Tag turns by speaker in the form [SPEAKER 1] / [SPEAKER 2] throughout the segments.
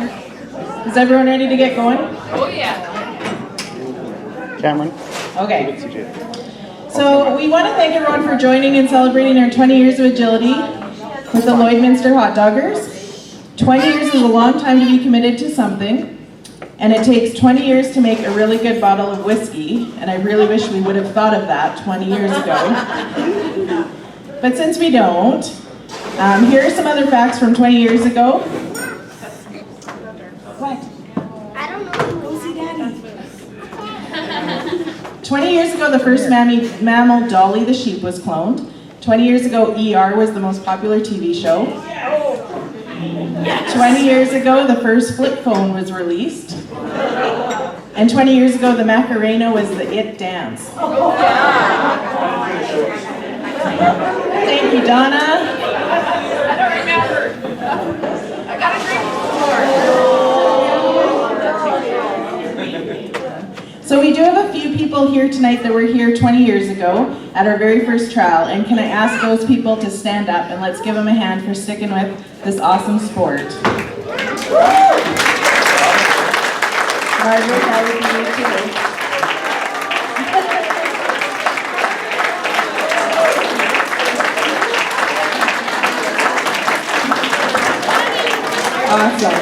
[SPEAKER 1] Is everyone ready to get going?
[SPEAKER 2] Oh yeah.
[SPEAKER 3] Cameron.
[SPEAKER 1] Okay. So we want to thank everyone for joining and celebrating our 20 years of agility with the Lloydminster Hot Doggers. 20 years is a long time to be committed to something, and it takes 20 years to make a really good bottle of whiskey, and I really wish we would have thought of that 20 years ago. But since we don't, here are some other facts from 20 years ago. What?
[SPEAKER 4] I don't know. Go see Daddy.
[SPEAKER 1] 20 years ago, the first mammal, Dolly the sheep, was cloned. 20 years ago, ER was the most popular TV show. 20 years ago, the first flip phone was released. And 20 years ago, the Macarena was the It dance. Thank you, Donna.
[SPEAKER 2] I don't remember. I got a drink before.
[SPEAKER 1] So we do have a few people here tonight that were here 20 years ago at our very first trial, and can I ask those people to stand up and let's give them a hand for sticking with this awesome sport. Margaret, that would be you too. Awesome.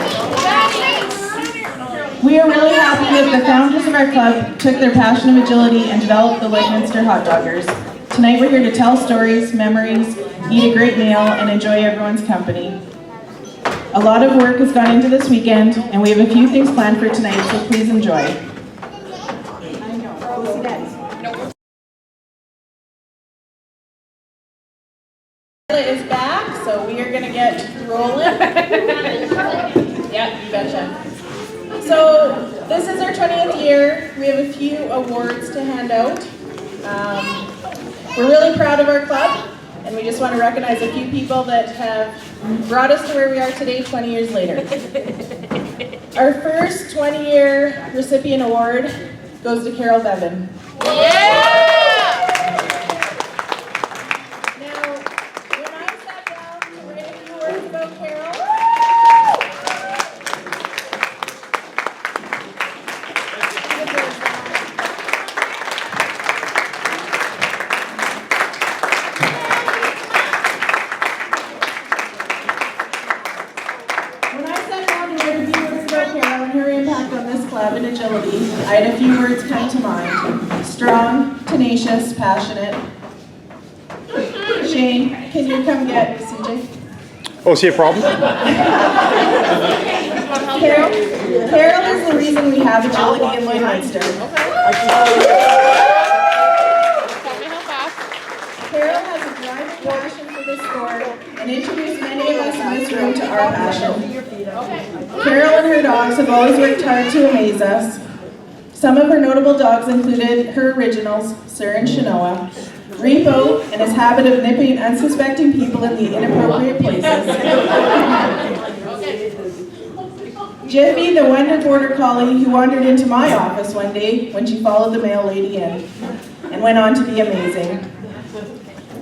[SPEAKER 1] We are really happy that the founders of our club took their passion of agility and developed the Lloydminster Hot Doggers. Tonight we're here to tell stories, memories, eat a great meal, and enjoy everyone's company. A lot of work has gone into this weekend, and we have a few things planned for tonight, so please enjoy. Is back, so we are going to get rolling. Yep, you betcha. So this is our 20th year. We have a few awards to hand out. We're really proud of our club, and we just want to recognize a few people that have brought us to where we are today 20 years later. Our first 20-year recipient award goes to Carol Bevan.
[SPEAKER 2] Yeah!
[SPEAKER 1] And agility, I had a few words come to mind. Strong, tenacious, passionate. Shane, can you come get CJ?
[SPEAKER 3] Oh, see a problem?
[SPEAKER 1] Carol is the reason we have agility in Lloydminster. Carol has a driving passion for this sport and introduced many of us in this room to our passion. Carol and her dogs have always worked hard to amaze us. Some of her notable dogs included her originals, Sir and Shanoa, Repo, and his habit of nipping unsuspecting people in the inappropriate places, Jiffy, the Wonder Border Collie who wandered into my office one day when she followed the mail lady in, and went on to be amazing.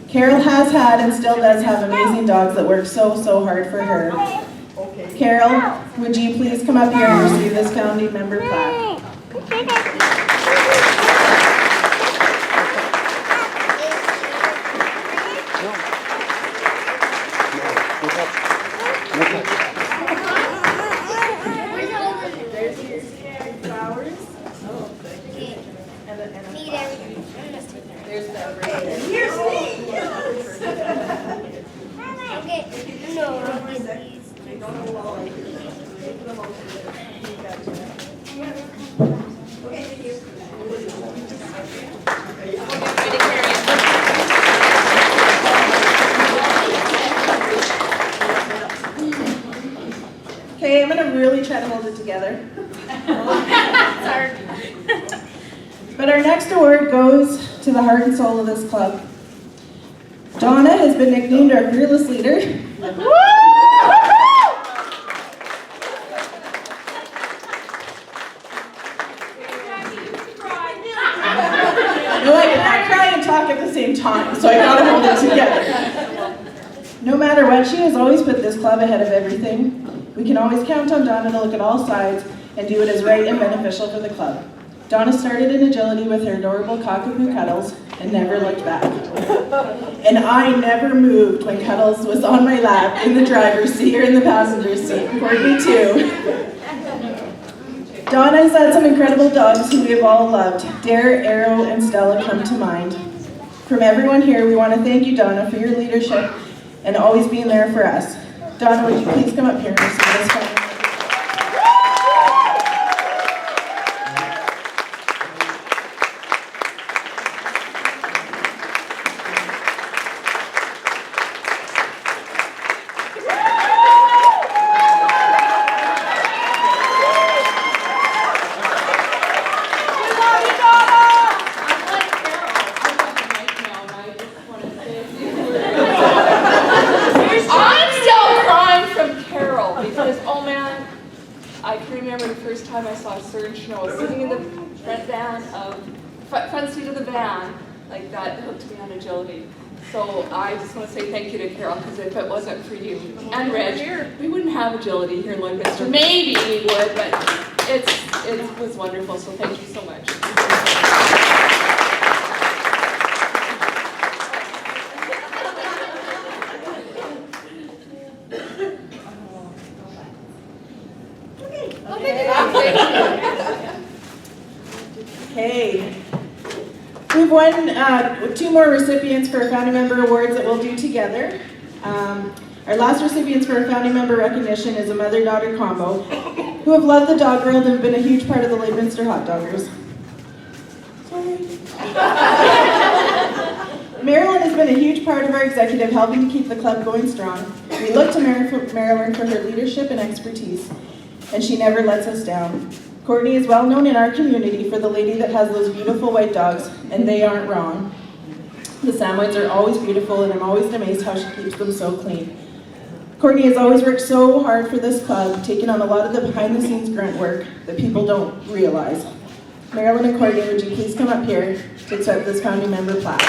[SPEAKER 1] Carol has had and still does have amazing dogs that work so hard for her. Carol, would you please come up here and receive this founding member plaque? There's your flowers. There's the Here's me!
[SPEAKER 4] Okay, no,
[SPEAKER 1] Okay, I'm going to really try to hold it together. But our next award goes to the heart and soul of this club. Donna has been nicknamed our fearless leader. No, I cannot cry and talk at the same time, so I gotta hold it together. No matter what, she has always put this club ahead of everything. We can always count on Donna to look at all sides and do what is right and beneficial for the club. Donna started in agility with her adorable cockapoo Cuddles and never looked back. And I never moved when Cuddles was on my lap in the driver's seat or in the passenger seat. Courtney too. Donna has had some incredible dogs who we have all loved. Dare, Arrow, and Stella come to mind. From everyone here, we want to thank you, Donna, for your leadership and always being there for us. Donna, would you please come up here and receive this family?
[SPEAKER 2] Like that hooked me on agility. So I just want to say thank you to Carol, because if it wasn't for you and Reg, we wouldn't have agility here in Lloydminster. Maybe we would, but it was wonderful, so thank you so much.
[SPEAKER 1] Okay. We've won 2 more recipients for our Founding Member Awards that we'll do together. Our last recipients for our Founding Member recognition is a mother-daughter combo who have loved the dog world and have been a huge part of the Lloydminster Hot Doggers. Sorry. Marilyn has been a huge part of our executive, helping to keep the club going strong. We look to Marilyn for her leadership and expertise, and she never lets us down. Courtney is well known in our community for the lady that has those beautiful white dogs, and they aren't wrong. The Samoyeds are always beautiful, and I'm always amazed how she keeps them so clean. Courtney has always worked so hard for this club, taking on a lot of the behind-the-scenes grunt work that people don't realize. Marilyn and Courtney, would you please come up here to accept this Founding Member plaque?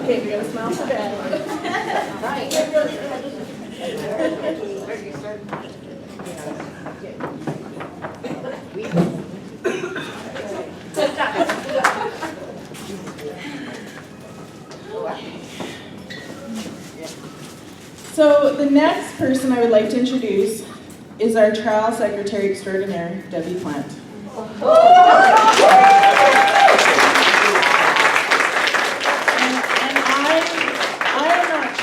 [SPEAKER 1] Okay, we're going to smile for Dad. All right. So the next person I would like to introduce is our trial secretary extraordinaire, Debbie Plant.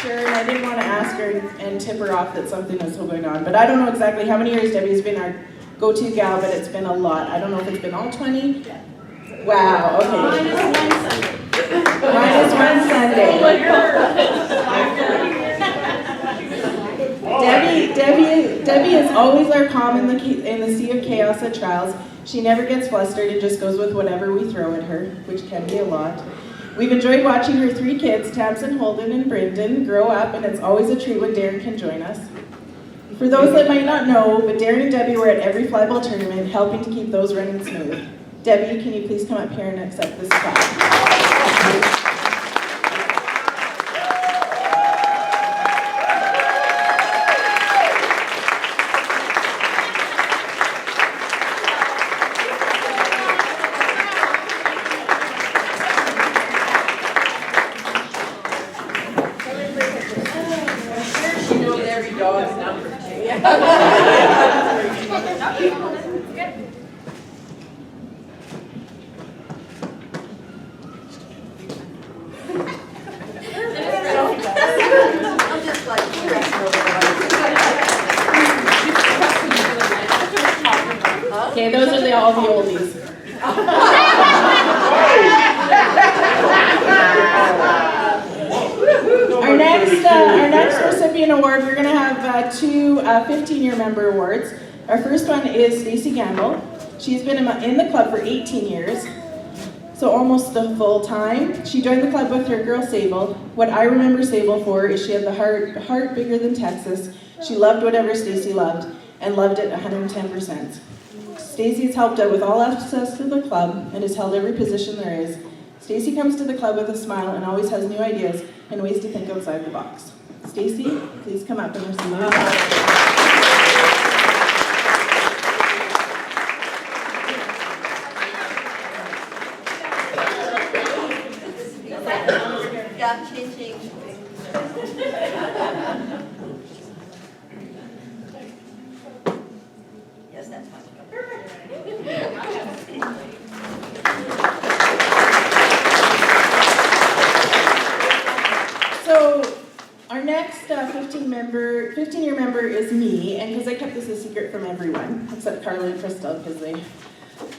[SPEAKER 1] And I didn't want to ask her and tip her off that something was still going on, but I don't know exactly how many years Debbie's been our go-to gal, but it's been a lot. I don't know if it's been all 20. Wow, okay. Minus one Sunday. Debbie is always our calm in the sea of chaos at trials. She never gets flustered and just goes with whatever we throw at her, which can be a lot. We've enjoyed watching her 3 kids, Tamsin, Holden, and Brendan, grow up, and it's always a treat when Darren can join us. For those that might not know, but Darren and Debbie were at every flyball tournament, helping to keep those running smooth. Debbie, can you please come up here and accept this plaque?
[SPEAKER 2] Dog's number.
[SPEAKER 1] Okay, those are all the oldies. Our next recipient award, we're going to have 2 15-year member awards. Our first one is Stacey Gamble. She's been in the club for 18 years. so almost the full time. She joined the club with her girl Sable. What I remember Sable for is she had the heart bigger than Texas. She loved whatever Stacy loved, and loved it 110%. Stacy has helped out with all access to the club and has held every position there is. Stacy comes to the club with a smile and always has new ideas and ways to think outside the box. Stacy, please come up and receive your
[SPEAKER 3] Yes, that's fine.
[SPEAKER 1] So our next 15-year member is me, and because I kept this a secret from everyone, except Carla and Crystal, because they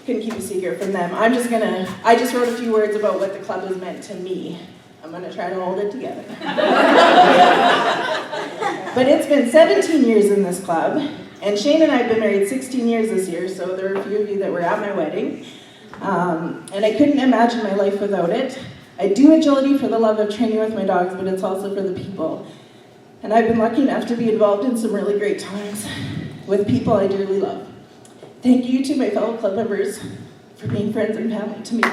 [SPEAKER 1] couldn't keep a secret from them. I just wrote a few words about what the club has meant to me. I'm gonna try to hold it together. But it's been 17 years in this club, and Shane and I have been married 16 years this year, so there are a few of you that were at my wedding. And I couldn't imagine my life without it. I do agility for the love of training with my dogs, but it's also for the people. And I've been lucky enough to be involved in some really great times with people I dearly love. Thank you to my fellow club members for being friends and family to me.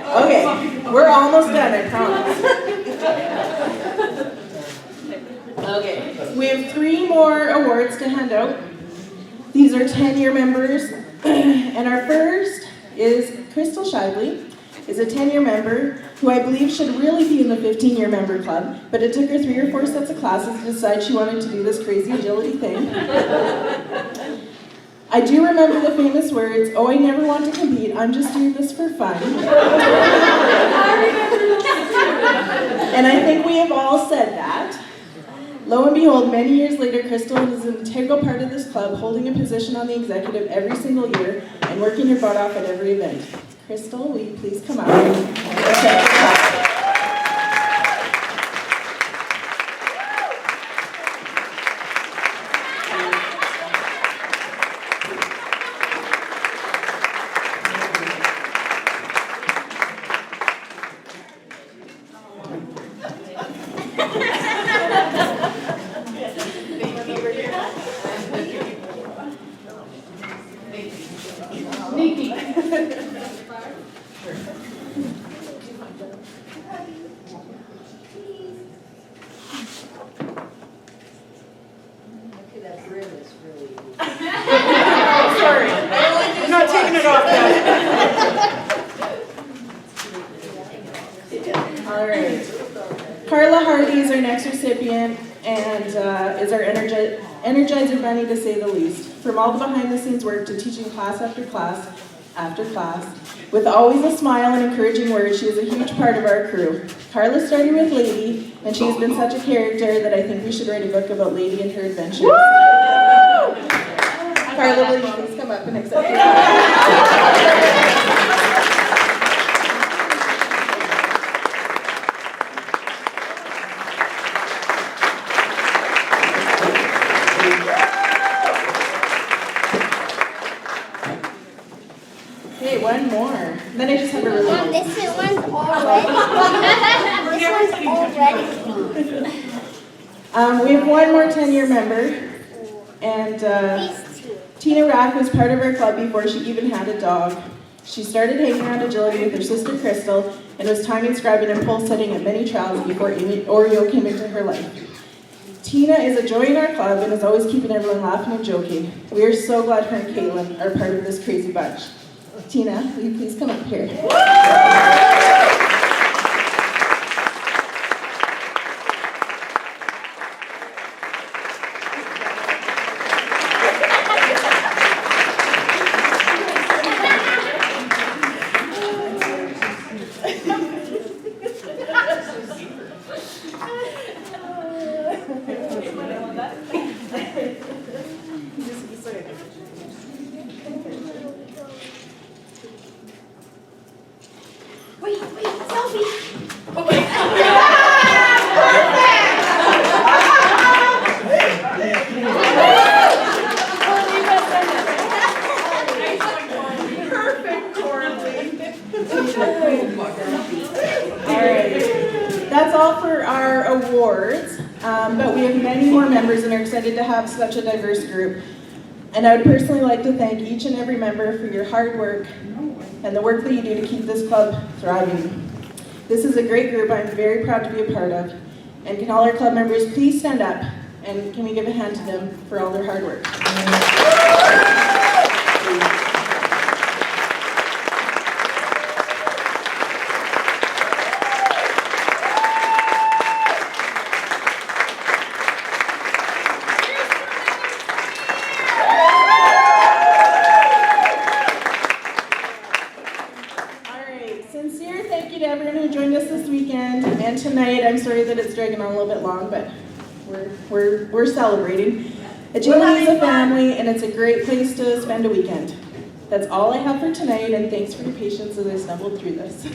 [SPEAKER 1] Okay, we're almost done, I promise. Okay, we have 3 more awards to hand out. These are 10-year members, and our first is Crystal Shively, is a 10-year member who I believe should really be in the 15-year member club, but it took her 3 or 4 sets of classes to decide she wanted to do this crazy agility thing. I do remember the famous words, "Oh, I never want to compete, I'm just doing this for fun." And I think we have all said that. Lo and behold, many years later, Crystal is an integral part of this club, holding a position on the executive every single year and working her butt off at every event. Crystal, will you please come out?
[SPEAKER 3] Sorry, I'm not taking it off now.
[SPEAKER 1] All right. Carla Hardy is our next recipient and is our Energizer Bunny, to say the least. From all the behind-the-scenes work to teaching class after class after class, with always a smile and encouraging words, she is a huge part of our crew. Carla started with Lady, and she has been such a character that I think we should write a book about Lady and her adventures. Woo! Carla, will you please come up and accept your Okay, one more. Then I just have a really
[SPEAKER 4] Mom, this one's already. This one's already.
[SPEAKER 1] We have one more 10-year member, and
[SPEAKER 4] These two.
[SPEAKER 1] Tina Rack was part of our club before she even had a dog. She started hanging around agility with her sister Crystal and was timing, scribing, and pole setting at many trials before Oreo came into her life. Tina is a joy in our club and is always keeping everyone laughing and joking. We are so glad her and Caitlin are part of this crazy bunch. Tina, will you please come up here? excited to have such a diverse group. And I would personally like to thank each and every member for your hard work and the work that you do to keep this club thriving. This is a great group I'm very proud to be a part of. And can all our club members please stand up and can we give a hand to them for all their hard work? Sincere thank you to everyone who joined us this weekend and tonight. I'm sorry that it's dragging on a little bit long, but we're celebrating. Agility is a family and it's a great place to spend a weekend. That's all I have for tonight, and thanks for your patience as I stumbled through this.